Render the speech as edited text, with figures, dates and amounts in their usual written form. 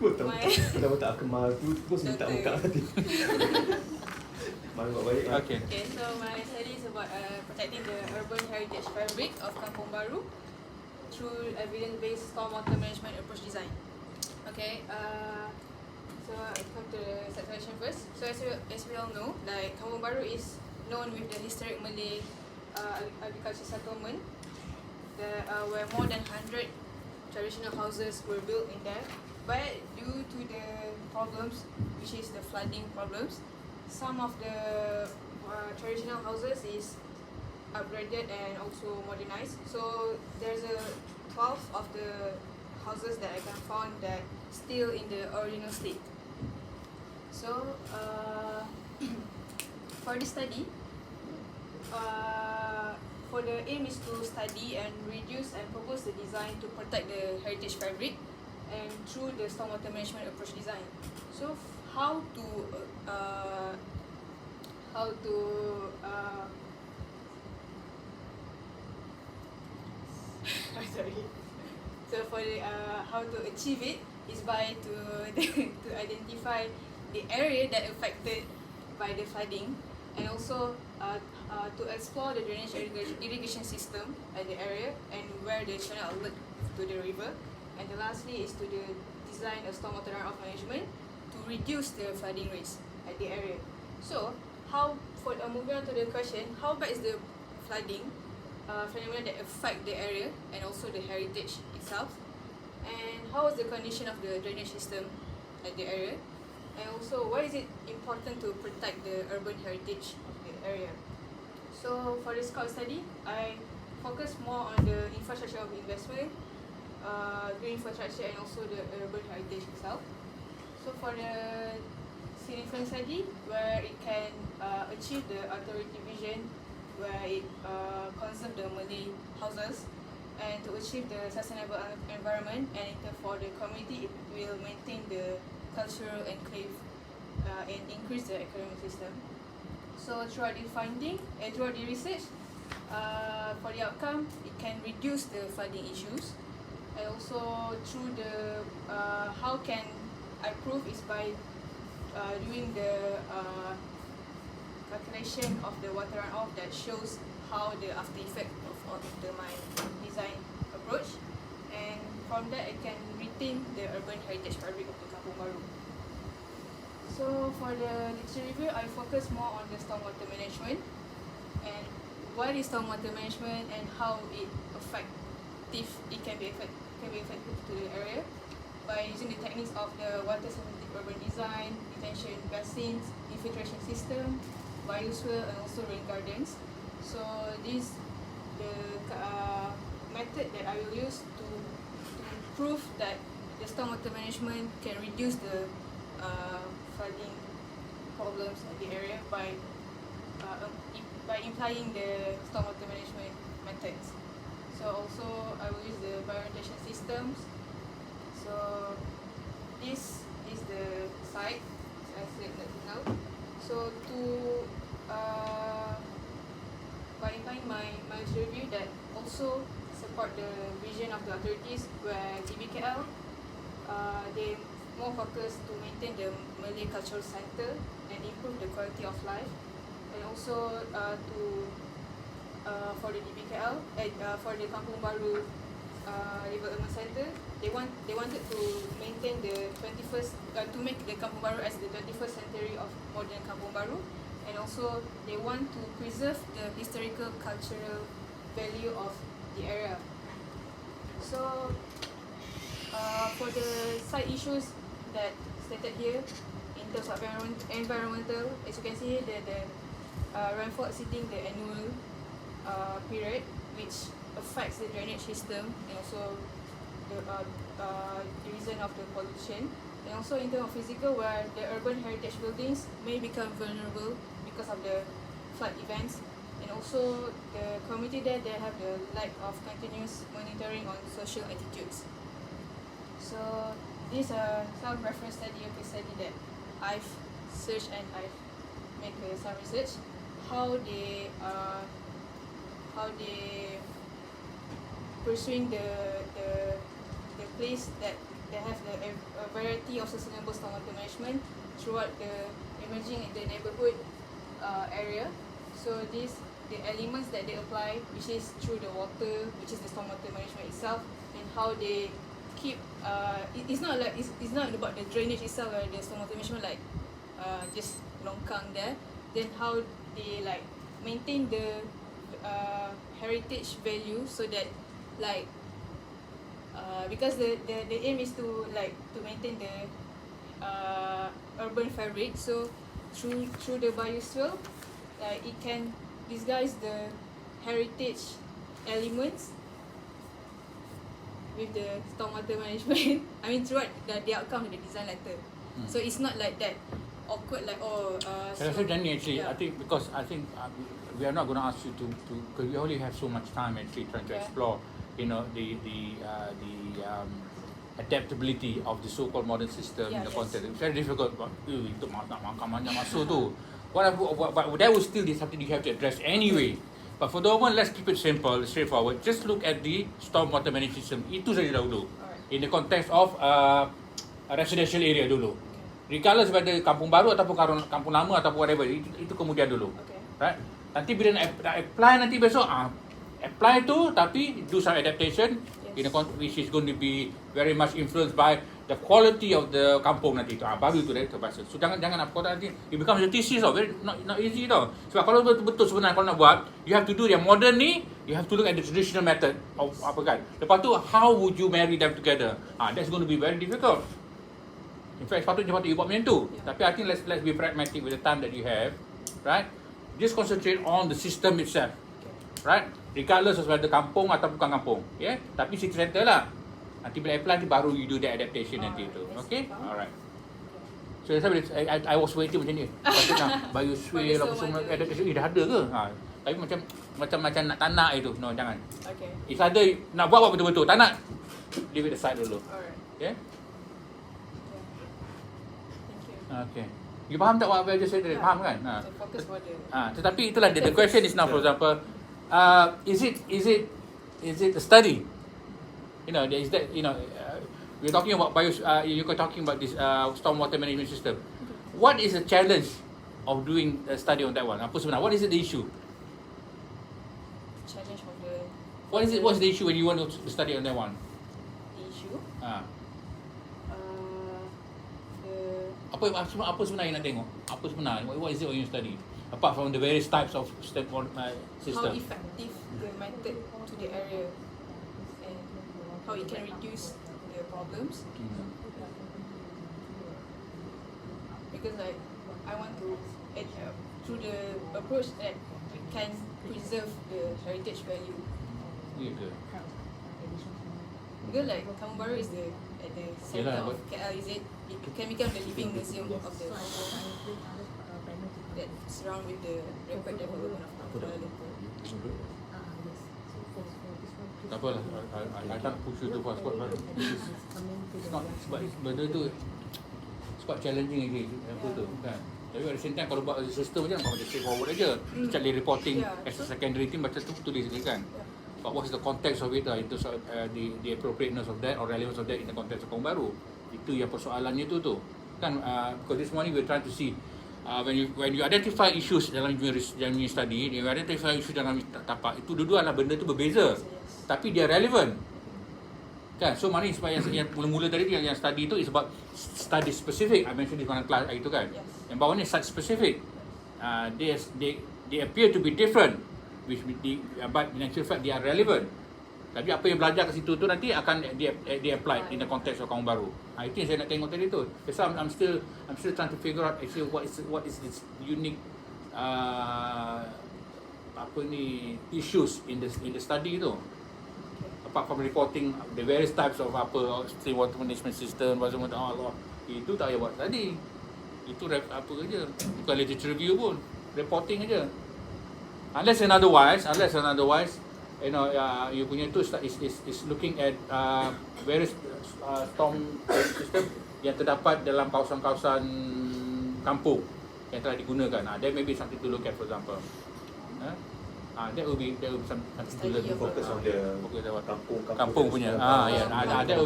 Tak kemal tu terus minta buka hati. Mari buat balik. Okay. Okay, so my study is about protecting the urban heritage fabric of Kampung Baru through evidence-based stormwater management approach design. Okay, so I come to the section first. So as we all know, like Kampung Baru is known with the historic Malay agriculture settlement, where more than 100 traditional houses were built in there. But due to the problems, which is the flooding problems, some of the traditional houses is upgraded and also modernized. So there's 12 of the houses that I can find that still in the original state. So for this study, for the aim is to study and reduce and propose the design to protect the heritage fabric and through the stormwater management approach design. So how to sorry. So for the, how to achieve it is by to to identify the area that affected by the flooding, and also to explore the drainage irrigation system at the area and where the channel outlet to the river. And the lastly is to design a stormwater runoff management to reduce the flooding risk at the area. So moving on to the question, how bad is the flooding phenomenon that affect the area and also the heritage itself, and how is the condition of the drainage system at the area, and also why is it important to protect the urban heritage of the area. So for this scout study, I focus more on the infrastructure of investment, green infrastructure, and also the urban heritage itself. So for the significant study, where it can achieve the authority vision, where it conserve the Malay houses, and to achieve the sustainable environment, and for the community, it will maintain the cultural enclave and increase the economic system. So throughout the finding and throughout the research, for the outcome, it can reduce the flooding issues. And also through the how can I prove is by doing the calculation of the water runoff that shows how the after effect of my design approach, and from that I can retain the urban heritage fabric of the Kampung Baru. So for the literature review, I focus more on the stormwater management and what is stormwater management and how it can be effective to the area by using the techniques of the water sensitive urban design, detention basins, infiltration system, biosphere, and also rain gardens. So this the method that I will use to prove that the stormwater management can reduce the flooding problems at the area by implying the stormwater management methods. So also I will use the bioretention systems. So this is the site I selected now. So to by implying my review that also support the vision of the authorities, where DBKL they more focus to maintain the Malay cultural center and improve the quality of life, and also for the DBKL for the Kampung Baru development center, they wanted to maintain the 21st to make the Kampung Baru as the 21st century of modern Kampung Baru, and also they want to preserve the historical cultural value of the area. So for the side issues that stated here in terms of environmental, as you can see here, the rainfall exceeding the annual period, which affects the drainage system, and also the reason of the pollution, and also in terms of physical, where the urban heritage buildings may become vulnerable because of the flood events, and also the community there, they have the lack of continuous monitoring on social attitudes. So these are some reference study or case study that I've searched and I've made some research how they pursuing the place that they have a variety of sustainable stormwater management throughout the emerging in the neighbourhood area. So the elements that they apply, which is through the water, which is the stormwater management itself, and how they keep it's not about the drainage itself, the stormwater management like just longkang there. Then how they like maintain the heritage value, so that like because the aim is to maintain the urban fabric. So through the biosphere, it can disguise the heritage elements with the stormwater management. I mean, throughout the outcome of the design letter. So it's not like that awkward, like actually, I think because we are not going to ask you to because we only have so much time actually trying to explore, you know, the adaptability of the so-called modern system in the context. It's very difficult. But itu nak makan masuk tu. But that was still something you have to address anyway. But for the moment, let's keep it simple, straightforward. Just look at the stormwater management system. Itu saja dahulu. In the context of a residential area dulu. Regardless whether kampung baru ataupun kampung lama ataupun whatever, itu kemudian dulu. Right? Nanti bila nak apply nanti besok, apply tu tapi do some adaptation in a which is going to be very much influenced by the quality of the kampung nanti tu. Baru tu dah terpaksa. So jangan apa kau nanti it becomes a thesis tau. Very not easy tau. Sebab kalau betul sebenarnya kalau nak buat, you have to do yang modern ni, you have to look at the traditional method of apa kan. Lepas tu how would you marry them together? That's going to be very difficult. In fact, sepatutnya you buat macam tu. Tapi I think let's be pragmatic with the time that you have, right? Just concentrate on the system itself, right? Regardless of whether kampung atau bukan kampung, yeah. Tapi city center lah. Nanti bila apply nanti baru you do the adaptation nanti tu, okay? Alright. So I was waiting macam ni. Pasal nak biosphere apa semua adaptation dah ada ke? Tapi macam nak tak nak itu. No, jangan. Okay. If ada nak buat betul-betul, tak nak leave it aside dulu. Alright. Yeah? Okay. You faham tak what I just said? Faham kan? Focus pada. Tetapi itulah the question is now, for example, is it a study? You know, is that, you know, we're talking about you're talking about this stormwater management system. What is the challenge of doing a study on that one? Apa sebenarnya? What is the issue? Challenge of the. What's the issue when you want to study on that one? The issue. Apa sebenarnya yang nak tengok? Apa sebenarnya? What is it when you study? Apart from the various types of system. How effective the method to the area and how it can reduce the problems. Because like I want to through the approach that can preserve the heritage value. Yeah, good. Because like Kampung Baru is at the center of KL, is it? It can become the living museum of the that surround with the rapid development of Kuala Lumpur. Tak apalah, I tak push you to fast forward. It's not sebab benda tu sebab challenging lagi apa tu kan. Tapi at the same time kalau buat sistem je macam straightforward aja. Cari reporting as a secondary thing baca tu tulis je kan. But what's the context of it in terms of the appropriateness of that or relevance of that in the context of Kampung Baru. Itu yang persoalannya tu kan. Because this morning we're trying to see when you identify issues dalam your study, you identify issues dalam tapak itu dua-dua adalah benda tu berbeza tapi dia relevant kan. So mana sebab yang mula-mula tadi yang study tu is about study specific. I mentioned di mana kelas itu kan. Yang bawah ni study specific. They appear to be different but in actual fact they are relevant. Tapi apa yang belajar kat situ tu nanti akan dia apply in the context of Kampung Baru. Itu yang saya nak tengok tadi tu. So I'm still trying to figure out actually what is this unique issues in the study tu. Apart from reporting the various types of stream water management system, Allah, itu tak payah buat tadi. Itu apa aja. Bukan literature review pun, reporting aja. Unless and otherwise, you know, you punya tu is looking at various storm system yang terdapat dalam kawasan-kawasan kampung yang telah digunakan. There may be something to look at, for example. That will be something to learn. Focus on the kampung punya. That will be